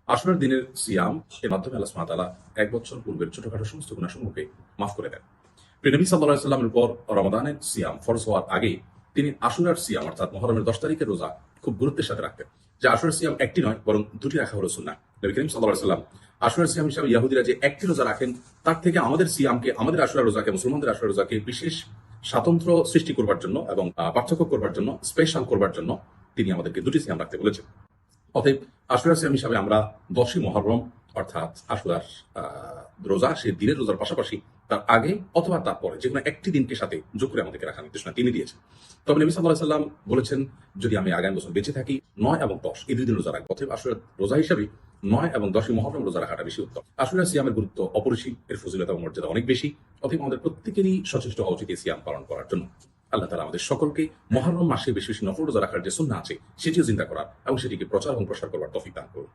আশুরার দিনের সিয়াম এর মাধ্যমে আল্লাহ সুবহানাহু ওয়া তাআলা ১ বছর পূর্বের ছোটখাটো সমস্ত গুনাহসমূহকে মাফ করে দেন। প্রিয় নবী সাল্লাল্লাহু আলাইহি সাল্লামের উপর রমাদানের সিয়াম ফরজ হওয়ার আগে তিনি আশুরার সিয়াম অর্থাৎ মুহররমের ১০ তারিখের রোজা খুব গুরুত্বের সাথে রাখতেন। যে আশুরার সিয়াম একটি নয় বরং দুটি রাখা হলো সুন্নাহ। নবী করিম সাল্লাল্লাহু আলাইহি সাল্লাম আশুরার সিয়াম হিসাবে ইহুদিরা যে একটি রোজা রাখেন তার থেকে আমাদের সিয়ামকে, আমাদের আশুরার রোজাকে, মুসলমানদের আশুরার রোজাকে বিশেষ স্বাতন্ত্র্য সৃষ্টি করবার জন্য এবং পার্থক্য করবার জন্য, স্পেশাল করবার জন্য তিনি আমাদেরকে দুটি সিয়াম রাখতে বলেছেন। অতএব আশুরা সিয়াম হিসাবে আমরা ১০ই মুহররম অর্থাৎ আশুরার রোজা, সেই দিনের রোজার পাশাপাশি তার আগে অথবা তারপরে যেকোনো একটি দিনকে সাথে যোগ করে আমাদেরকে রাখার নির্দেশনা তিনি দিয়েছেন। তবে নবী সাল্লাল্লাহু আলাইহি সাল্লাম বলেছেন, যদি আমি আগামী বছর বেঁচে থাকি ৯ এবং ১০ এই ২ দিন রোজা রাখবো। অতএব আশুরা রোজা হিসাবে ৯ এবং ১০ই মুহররম রোজা রাখাটা বেশি উত্তম। আশুরা সিয়ামের গুরুত্ব অপরিসীম, এর ফজিলত এবং মর্যাদা অনেক বেশি। অতএব আমাদের প্রত্যেকেরই সচেষ্ট হওয়া উচিত এই সিয়াম পালন করার জন্য। আল্লাহ তাআলা আমাদের সকলকে মুহররম মাসে বেশি বেশি নফল রোজা রাখার যে সুন্নাহ আছে সেটিও চিন্তা করার এবং সেটিকে প্রচার এবং প্রসার করবার তৌফিক দান করুন।